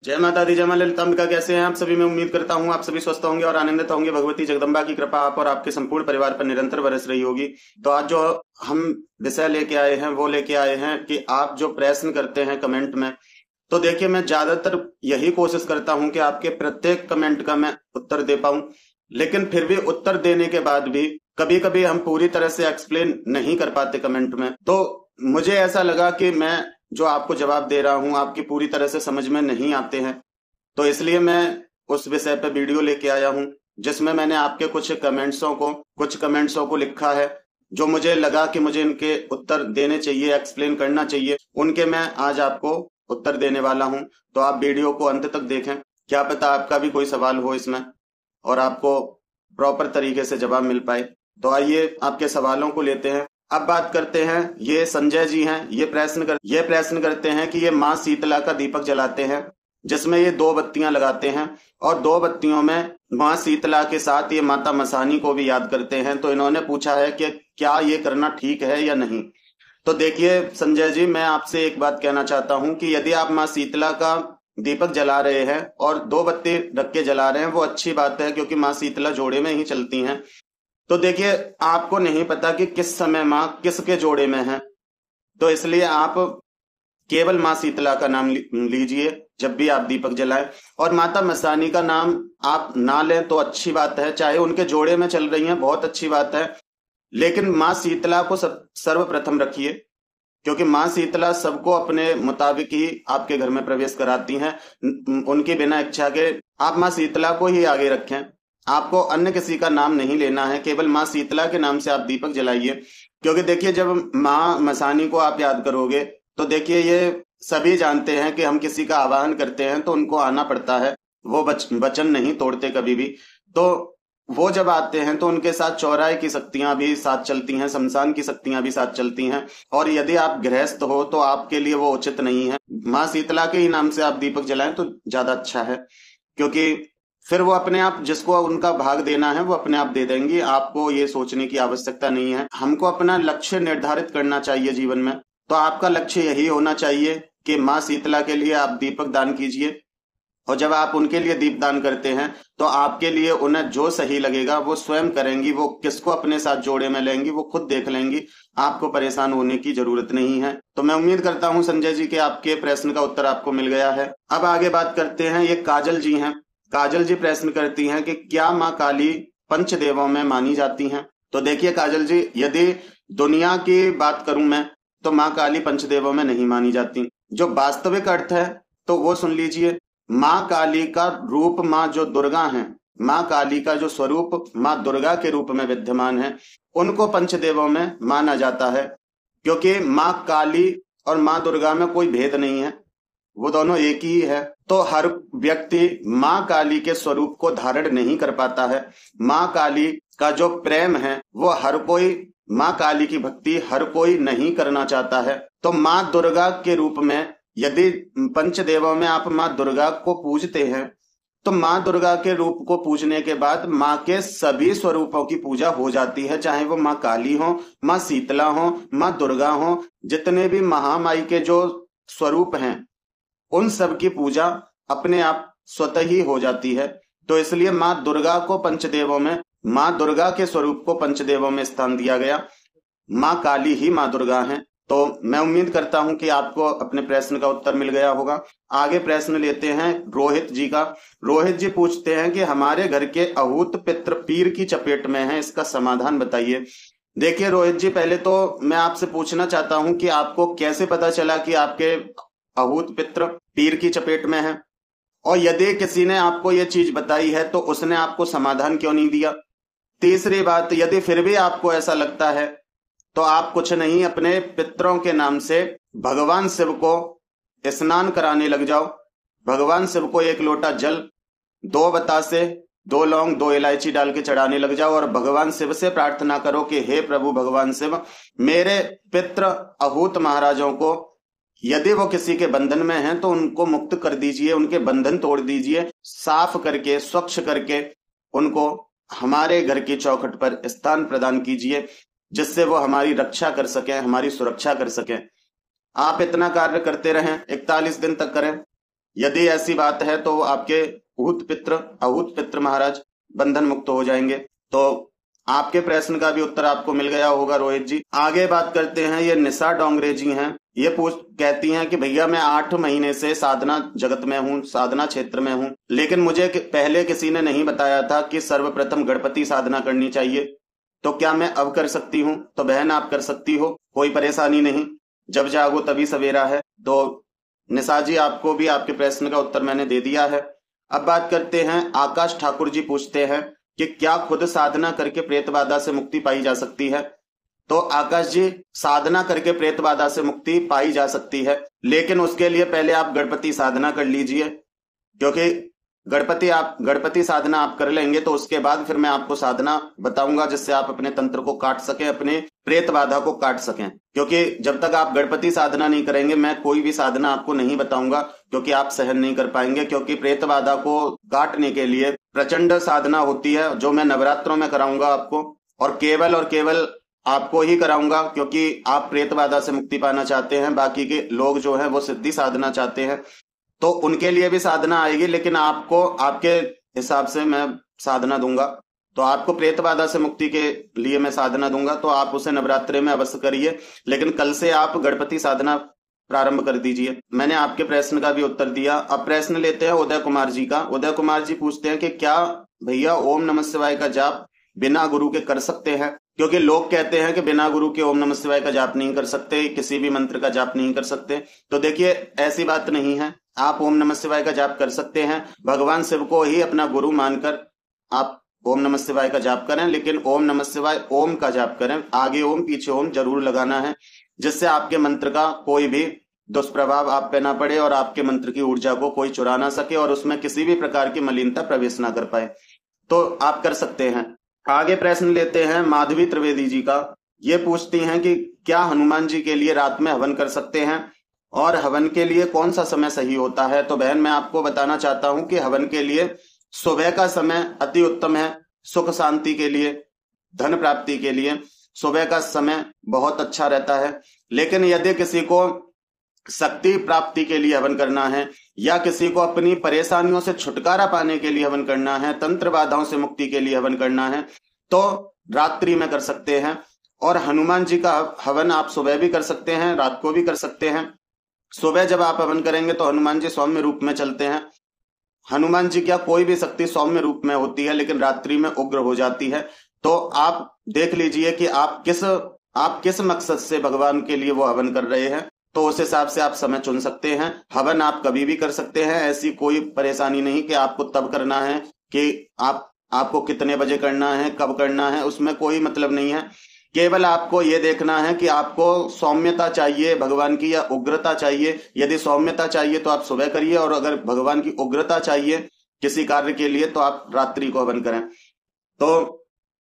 जय माता दी, जय मां ललितांबिका। कैसे हैं आप सभी? मैं उम्मीद करता हूँ आप सभी स्वस्थ होंगे और आनंदित होंगे। भगवती जगदम्बा की कृपा आप और आपके संपूर्ण परिवार पर निरंतर बरस रही होगी। तो आज जो हम विषय लेके आए हैं वो लेके आए हैं कि आप जो प्रश्न करते हैं कमेंट में, तो देखिए मैं ज्यादातर यही कोशिश करता हूं कि आपके प्रत्येक कमेंट का मैं उत्तर दे पाऊं, लेकिन फिर भी उत्तर देने के बाद भी कभी कभी हम पूरी तरह से एक्सप्लेन नहीं कर पाते कमेंट में। तो मुझे ऐसा लगा कि मैं जो आपको जवाब दे रहा हूं आपकी पूरी तरह से समझ में नहीं आते हैं, तो इसलिए मैं उस विषय पे वीडियो लेके आया हूं जिसमें मैंने आपके कुछ कमेंट्सों को लिखा है जो मुझे लगा कि मुझे इनके उत्तर देने चाहिए, एक्सप्लेन करना चाहिए, उनके मैं आज आपको उत्तर देने वाला हूं। तो आप वीडियो को अंत तक देखें, क्या पता आपका भी कोई सवाल हो इसमें और आपको प्रॉपर तरीके से जवाब मिल पाए। तो आइए आपके सवालों को लेते हैं। अब बात करते हैं, ये संजय जी हैं, ये प्रश्न करते हैं कि ये माँ शीतला का दीपक जलाते हैं जिसमें ये दो बत्तियां लगाते हैं और दो बत्तियों में माँ शीतला के साथ ये माता मसानी को भी याद करते हैं। तो इन्होंने पूछा है कि क्या ये करना ठीक है या नहीं। तो देखिए संजय जी, मैं आपसे एक बात कहना चाहता हूं कि यदि आप माँ शीतला का दीपक जला रहे हैं और दो बत्ती रख के जला रहे हैं वो अच्छी बात है, क्योंकि माँ शीतला जोड़े में ही चलती हैं। तो देखिए आपको नहीं पता कि किस समय माँ किसके जोड़े में है, तो इसलिए आप केवल माँ शीतला का नाम लीजिए जब भी आप दीपक जलाएं, और माता मसानी का नाम आप ना लें तो अच्छी बात है। चाहे उनके जोड़े में चल रही हैं बहुत अच्छी बात है, लेकिन माँ शीतला को सर्वप्रथम रखिए, क्योंकि माँ शीतला सबको अपने मुताबिक ही आपके घर में प्रवेश कराती हैं। उनके बिना इच्छा के आप माँ शीतला को ही आगे रखें। आपको अन्य किसी का नाम नहीं लेना है, केवल माँ शीतला के नाम से आप दीपक जलाइए। क्योंकि देखिए जब माँ मसानी को आप याद करोगे तो देखिए ये सभी जानते हैं कि हम किसी का आवाहन करते हैं तो उनको आना पड़ता है, वो वचन नहीं तोड़ते कभी भी। तो वो जब आते हैं तो उनके साथ चौराहे की शक्तियां भी साथ चलती हैं, शमशान की शक्तियां भी साथ चलती हैं। और यदि आप गृहस्थ हो तो आपके लिए वो उचित नहीं है। माँ शीतला के ही नाम से आप दीपक जलाएं तो ज्यादा अच्छा है, क्योंकि फिर वो अपने आप जिसको उनका भाग देना है वो अपने आप दे देंगी। आपको ये सोचने की आवश्यकता नहीं है। हमको अपना लक्ष्य निर्धारित करना चाहिए जीवन में। तो आपका लक्ष्य यही होना चाहिए कि माँ शीतला के लिए आप दीपक दान कीजिए, और जब आप उनके लिए दीपदान करते हैं तो आपके लिए उन्हें जो सही लगेगा वो स्वयं करेंगी। वो किसको अपने साथ जोड़े में लेंगी वो खुद देख लेंगी, आपको परेशान होने की जरूरत नहीं है। तो मैं उम्मीद करता हूं संजय जी के आपके प्रश्न का उत्तर आपको मिल गया है। अब आगे बात करते हैं, ये काजल जी हैं। काजल जी प्रश्न करती हैं कि क्या माँ काली पंचदेवों में मानी जाती हैं। तो देखिए काजल जी, यदि दुनिया की बात करूं मैं तो माँ काली पंचदेवों में नहीं मानी जाती। जो वास्तविक अर्थ है तो वो सुन लीजिए। माँ काली का रूप माँ जो दुर्गा हैं, माँ काली का जो स्वरूप माँ दुर्गा के रूप में विद्यमान है, उनको पंचदेवों में माना जाता है। क्योंकि माँ काली और माँ दुर्गा में कोई भेद नहीं है, वो दोनों एक ही है। तो हर व्यक्ति माँ काली के स्वरूप को धारण नहीं कर पाता है। माँ काली का जो प्रेम है वो हर कोई, माँ काली की भक्ति हर कोई नहीं करना चाहता है। तो माँ दुर्गा के रूप में यदि पंचदेवों में आप माँ दुर्गा को पूजते हैं तो माँ दुर्गा के रूप को पूजने के बाद माँ के सभी स्वरूपों की पूजा हो जाती है, चाहे वो माँ काली हो, माँ शीतला हो, माँ दुर्गा हो। जितने भी महामाई के जो स्वरूप हैं उन सब की पूजा अपने आप स्वतः ही हो जाती है। तो इसलिए माँ दुर्गा को पंचदेवों में, माँ दुर्गा के स्वरूप को पंचदेवों में स्थान दिया गया। माँ काली ही माँ दुर्गा हैं। तो मैं उम्मीद करता हूं कि आपको अपने प्रश्न का उत्तर मिल गया होगा। आगे प्रश्न लेते हैं रोहित जी का। रोहित जी पूछते हैं कि हमारे घर के अहूत पितृ पीर की चपेट में हैं, इसका समाधान बताइए। देखिए रोहित जी, पहले तो मैं आपसे पूछना चाहता हूं कि आपको कैसे पता चला कि आपके अहूत पितृ पीर की चपेट में है, और यदि किसी ने आपको यह चीज बताई है तो उसने आपको समाधान क्यों नहीं दिया। तीसरी बात, यदि फिर भी आपको ऐसा लगता है तो आप कुछ नहीं, अपने पितरों के नाम से भगवान शिव को स्नान कराने लग जाओ। भगवान शिव को एक लोटा जल, 2 बतासे, 2 लौंग, 2 इलायची डाल के चढ़ाने लग जाओ और भगवान शिव से प्रार्थना करो कि हे प्रभु भगवान शिव, मेरे पितृ अहूत महाराजों को यदि वो किसी के बंधन में हैं तो उनको मुक्त कर दीजिए, उनके बंधन तोड़ दीजिए, साफ करके स्वच्छ करके उनको हमारे घर की चौखट पर स्थान प्रदान कीजिए, जिससे वो हमारी रक्षा कर सकें, हमारी सुरक्षा कर सकें। आप इतना कार्य करते रहें, 41 दिन तक करें। यदि ऐसी बात है तो आपके अहूत पित्र महाराज बंधन मुक्त हो जाएंगे। तो आपके प्रश्न का भी उत्तर आपको मिल गया होगा रोहित जी। आगे बात करते हैं, ये निशा डोंगरे जी हैं। ये कहती हैं कि भैया मैं 8 महीने से साधना जगत में हूँ, साधना क्षेत्र में हूँ, लेकिन मुझे पहले किसी ने नहीं बताया था कि सर्वप्रथम गणपति साधना करनी चाहिए। तो क्या मैं अब कर सकती हूँ? तो बहन आप कर सकती हो, कोई परेशानी नहीं, जब जागो तभी सवेरा है। तो निशा जी आपको भी आपके प्रश्न का उत्तर मैंने दे दिया है। अब बात करते हैं, आकाश ठाकुर जी पूछते हैं कि क्या खुद साधना करके प्रेत बाधा से मुक्ति पाई जा सकती है? तो आकाश जी, साधना करके प्रेत बाधा से मुक्ति पाई जा सकती है, लेकिन उसके लिए पहले आप गणपति साधना कर लीजिए, क्योंकि गणपति साधना आप कर लेंगे तो उसके बाद फिर मैं आपको साधना बताऊंगा जिससे आप अपने तंत्र को काट सकें, अपने प्रेत बाधा को काट सकें। क्योंकि जब तक आप गणपति साधना नहीं करेंगे मैं कोई भी साधना आपको नहीं बताऊंगा, क्योंकि आप सहन नहीं कर पाएंगे। क्योंकि प्रेत बाधा को काटने के लिए प्रचंड साधना होती है, जो मैं नवरात्रों में कराऊंगा आपको, और केवल आपको ही कराऊंगा, क्योंकि आप प्रेत बाधा से मुक्ति पाना चाहते हैं। बाकी के लोग जो हैं वो सिद्धि साधना चाहते हैं, तो उनके लिए भी साधना आएगी, लेकिन आपको आपके हिसाब से मैं साधना दूंगा। तो आपको प्रेत बाधा से मुक्ति के लिए मैं साधना दूंगा, तो आप उसे नवरात्रि में अवश्य करिए, लेकिन कल से आप गणपति साधना प्रारंभ कर दीजिए। मैंने आपके प्रश्न का भी उत्तर दिया। अब प्रश्न लेते हैं उदय कुमार जी का। उदय कुमार जी पूछते हैं कि क्या भैया ओम नमः शिवाय का जाप बिना गुरु के कर सकते हैं? क्योंकि लोग कहते हैं कि बिना गुरु के ओम नमः शिवाय का जाप नहीं कर सकते, किसी भी मंत्र का जाप नहीं कर सकते। तो देखिए ऐसी बात नहीं है, आप ओम नमः शिवाय का जाप कर सकते हैं। भगवान शिव को ही अपना गुरु मानकर आप ओम नमः शिवाय का जाप करें, लेकिन ओम नमः शिवाय ओम का जाप करें, आगे ओम पीछे ओम जरूर लगाना है, जिससे आपके मंत्र का कोई भी दुष्प्रभाव आप पे ना पड़े और आपके मंत्र की ऊर्जा को कोई चुरा ना सके और उसमें किसी भी प्रकार की मलिनता प्रवेश ना कर पाए। तो आप कर सकते हैं। आगे प्रश्न लेते हैं माधवी त्रिवेदी जी का। ये पूछती हैं कि क्या हनुमान जी के लिए रात में हवन कर सकते हैं और हवन के लिए कौन सा समय सही होता है? तो बहन मैं आपको बताना चाहता हूं कि हवन के लिए सुबह का समय अति उत्तम है, सुख शांति के लिए, धन प्राप्ति के लिए सुबह का समय बहुत अच्छा रहता है। लेकिन यदि किसी को शक्ति प्राप्ति के लिए हवन करना है या किसी को अपनी परेशानियों से छुटकारा पाने के लिए हवन करना है, तंत्र बाधाओं से मुक्ति के लिए हवन करना है, तो रात्रि में कर सकते हैं। और हनुमान जी का हवन आप सुबह भी कर सकते हैं, रात को भी कर सकते हैं। सुबह जब आप हवन करेंगे तो हनुमान जी सौम्य रूप में चलते हैं। हनुमान जी क्या कोई भी शक्ति सौम्य रूप में होती है, लेकिन रात्रि में उग्र हो जाती है। तो आप देख लीजिए कि आप किस मकसद से भगवान के लिए वो हवन कर रहे हैं, तो उस हिसाब से आप समय चुन सकते हैं। हवन आप कभी भी कर सकते हैं, ऐसी कोई परेशानी नहीं कि आपको तब करना है, कि आपको कितने बजे करना है, कब करना है, उसमें कोई मतलब नहीं है। केवल आपको ये देखना है कि आपको सौम्यता चाहिए भगवान की या उग्रता चाहिए। यदि सौम्यता चाहिए तो आप सुबह करिए, और अगर भगवान की उग्रता चाहिए किसी कार्य के लिए तो आप रात्रि को हवन करें। तो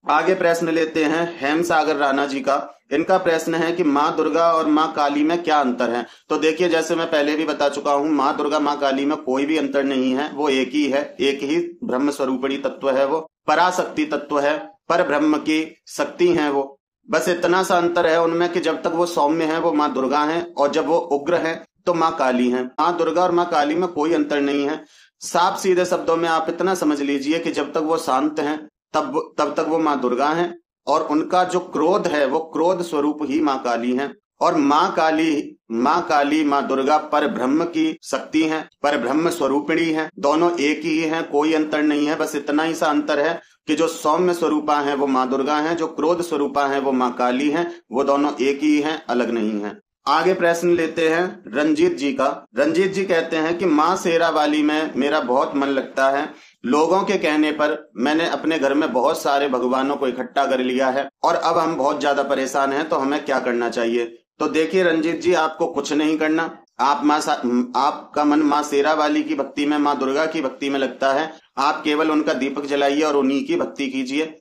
आगे प्रश्न लेते हैं हेम सागर राणा जी का। इनका प्रश्न है कि माँ दुर्गा और माँ काली में क्या अंतर है? तो देखिए, जैसे मैं पहले भी बता चुका हूं, माँ दुर्गा माँ काली में कोई भी अंतर नहीं है, वो एक ही है, एक ही ब्रह्म स्वरूपिणी तत्व है, वो पराशक्ति तत्व है, पर ब्रह्म की शक्ति है वो। बस इतना सा अंतर है उनमें कि जब तक वो सौम्य है वो माँ दुर्गा है, और जब वो उग्र है तो माँ काली है। माँ दुर्गा और माँ काली में कोई अंतर नहीं है। साफ सीधे शब्दों में आप इतना समझ लीजिए कि जब तक वो शांत हैं तब तक वो माँ दुर्गा हैं, और उनका जो क्रोध है वो क्रोध स्वरूप ही माँ काली हैं। और माँ काली माँ दुर्गा पर ब्रह्म की शक्ति हैं, पर ब्रह्म स्वरूपिणी हैं, दोनों एक ही हैं, कोई अंतर नहीं है। बस इतना ही सा अंतर है कि जो सौम्य स्वरूपा है वो माँ दुर्गा हैं, जो क्रोध स्वरूपा है वो माँ काली हैं, वो दोनों एक ही हैं, अलग नहीं है। आगे प्रश्न लेते हैं रंजीत जी का। रंजीत जी कहते हैं कि माँ शेरा वाली में मेरा बहुत मन लगता है। लोगों के कहने पर मैंने अपने घर में बहुत सारे भगवानों को इकट्ठा कर लिया है और अब हम बहुत ज्यादा परेशान हैं, तो हमें क्या करना चाहिए? तो देखिए रंजीत जी, आपको कुछ नहीं करना। आपका मन माँ शेरा वाली की भक्ति में, माँ दुर्गा की भक्ति में लगता है। आप केवल उनका दीपक जलाइए और उन्हीं की भक्ति कीजिए।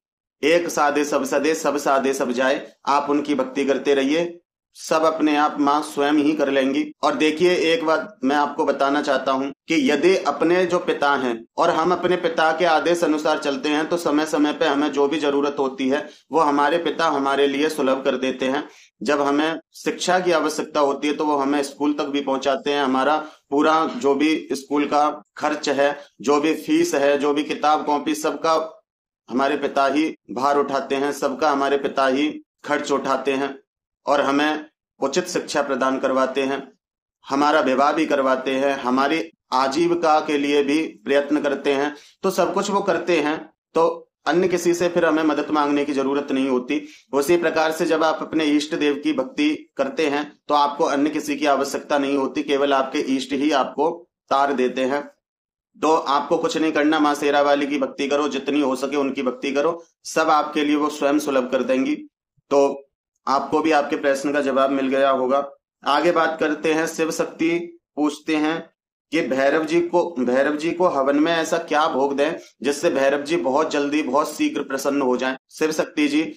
एक साधे सब सदे, सब साधे सब जाए। आप उनकी भक्ति करते रहिए। सब अपने आप माँ स्वयं ही कर लेंगी। और देखिए, एक बात मैं आपको बताना चाहता हूँ कि यदि अपने जो पिता हैं और हम अपने पिता के आदेश अनुसार चलते हैं तो समय समय पे हमें जो भी जरूरत होती है वो हमारे पिता हमारे लिए सुलभ कर देते हैं। जब हमें शिक्षा की आवश्यकता होती है तो वो हमें स्कूल तक भी पहुंचाते हैं। हमारा पूरा जो भी स्कूल का खर्च है, जो भी फीस है, जो भी किताब कॉपी, सबका हमारे पिता ही भार उठाते हैं, सबका हमारे पिता ही खर्च उठाते हैं और हमें उचित शिक्षा प्रदान करवाते हैं, हमारा विवाह भी करवाते हैं, हमारी आजीविका के लिए भी प्रयत्न करते हैं। तो सब कुछ वो करते हैं, तो अन्य किसी से फिर हमें मदद मांगने की जरूरत नहीं होती। उसी प्रकार से जब आप अपने इष्ट देव की भक्ति करते हैं तो आपको अन्य किसी की आवश्यकता नहीं होती, केवल आपके इष्ट ही आपको तार देते हैं। तो आपको कुछ नहीं करना, माँ शेरा वाली की भक्ति करो, जितनी हो सके उनकी भक्ति करो, सब आपके लिए वो स्वयं सुलभ कर देंगी। तो आपको भी आपके प्रश्न का जवाब मिल गया होगा। आगे बात करते हैं। शिव शक्ति पूछते हैं कि भैरव जी को हवन में ऐसा क्या भोग दें जिससे भैरव जी बहुत जल्दी बहुत शीघ्र प्रसन्न हो जाएं। शिव शक्ति जी,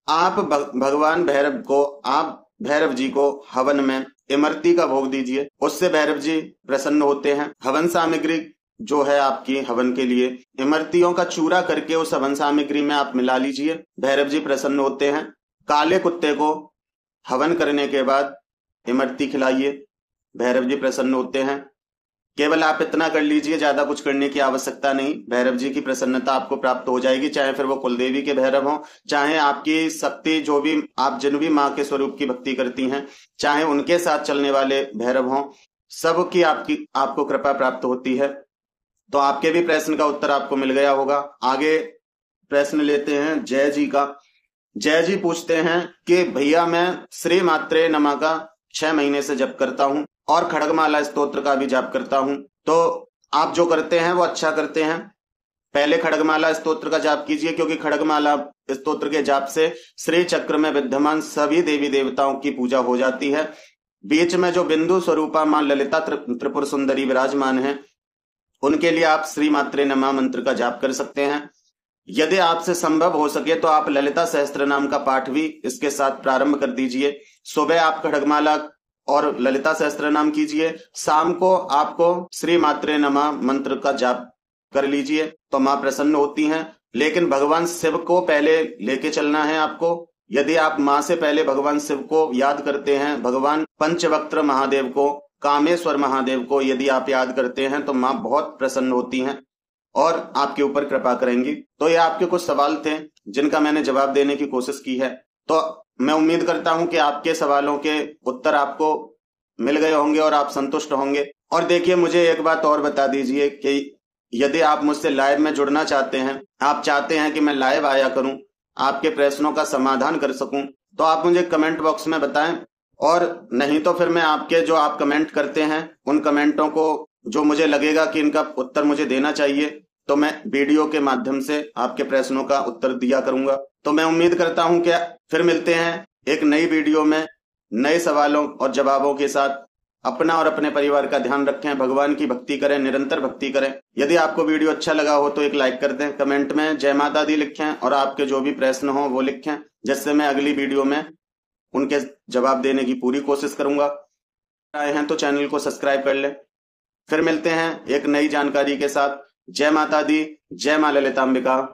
आप भगवान भैरव जी को हवन में इमरती का भोग दीजिए, उससे भैरव जी प्रसन्न होते हैं। हवन सामग्री जो है आपकी हवन के लिए, इमरतियों का चूरा करके उस हवन सामग्री में आप मिला लीजिए, भैरव जी प्रसन्न होते हैं। काले कुत्ते को हवन करने के बाद इमरती खिलाइए, भैरव जी प्रसन्न होते हैं। केवल आप इतना कर लीजिए, ज्यादा कुछ करने की आवश्यकता नहीं, भैरव जी की प्रसन्नता आपको प्राप्त हो जाएगी। चाहे फिर वो कुलदेवी के भैरव हों, चाहे आपकी शक्ति जो भी आप जिन भी माँ के स्वरूप की भक्ति करती हैं, चाहे उनके साथ चलने वाले भैरव हों, सबकी आपको कृपा प्राप्त होती है। तो आपके भी प्रश्न का उत्तर आपको मिल गया होगा। आगे प्रश्न लेते हैं जय जी का। जय जी पूछते हैं कि भैया मैं श्री मात्रे नमः का 6 महीने से जप करता हूँ और खड्गमाला स्तोत्र का भी जाप करता हूँ। तो आप जो करते हैं वो अच्छा करते हैं। पहले खड्गमाला स्तोत्र का जाप कीजिए, क्योंकि खड्गमाला स्तोत्र के जाप से श्री चक्र में विद्यमान सभी देवी देवताओं की पूजा हो जाती है। बीच में जो बिंदु स्वरूपा मां ललिता त्रिपुर सुंदरी विराजमान है, उनके लिए आप श्री मात्रे नमः मंत्र का जाप कर सकते हैं। यदि आपसे संभव हो सके तो आप ललिता सहस्त्र नाम का पाठ भी इसके साथ प्रारंभ कर दीजिए। सुबह आप खड्गमाला और ललिता सहस्त्र नाम कीजिए, शाम को आपको श्री मात्रे नमः मंत्र का जाप कर लीजिए, तो मां प्रसन्न होती हैं। लेकिन भगवान शिव को पहले लेके चलना है आपको। यदि आप मां से पहले भगवान शिव को याद करते हैं, भगवान पंचवक्त्र महादेव को, कामेश्वर महादेव को यदि आप याद करते हैं, तो मां बहुत प्रसन्न होती हैं और आपके ऊपर कृपा करेंगी। तो ये आपके कुछ सवाल थे जिनका मैंने जवाब देने की कोशिश की है। तो मैं उम्मीद करता हूं कि आपके सवालों के उत्तर आपको मिल गए होंगे और आप संतुष्ट होंगे। और देखिए, मुझे एक बात और बता दीजिए कि यदि आप मुझसे लाइव में जुड़ना चाहते हैं, आप चाहते हैं कि मैं लाइव आया करूं, आपके प्रश्नों का समाधान कर सकूं, तो आप मुझे कमेंट बॉक्स में बताएं। और नहीं तो फिर मैं आपके जो आप कमेंट करते हैं उन कमेंटों को, जो मुझे लगेगा कि इनका उत्तर मुझे देना चाहिए, तो मैं वीडियो के माध्यम से आपके प्रश्नों का उत्तर दिया करूंगा। तो मैं उम्मीद करता हूं कि फिर मिलते हैं एक नई वीडियो में नए सवालों और जवाबों के साथ। अपना और अपने परिवार का ध्यान रखें, भगवान की भक्ति करें, निरंतर भक्ति करें। यदि आपको वीडियो अच्छा लगा हो तो एक लाइक कर दें, कमेंट में जय माता दी लिखें और आपके जो भी प्रश्न हो वो लिखें, जिससे मैं अगली वीडियो में उनके जवाब देने की पूरी कोशिश करूंगा। आए हैं तो चैनल को सब्सक्राइब कर लें। फिर मिलते हैं एक नई जानकारी के साथ। जय माता दी, जय मां ललितांबिका।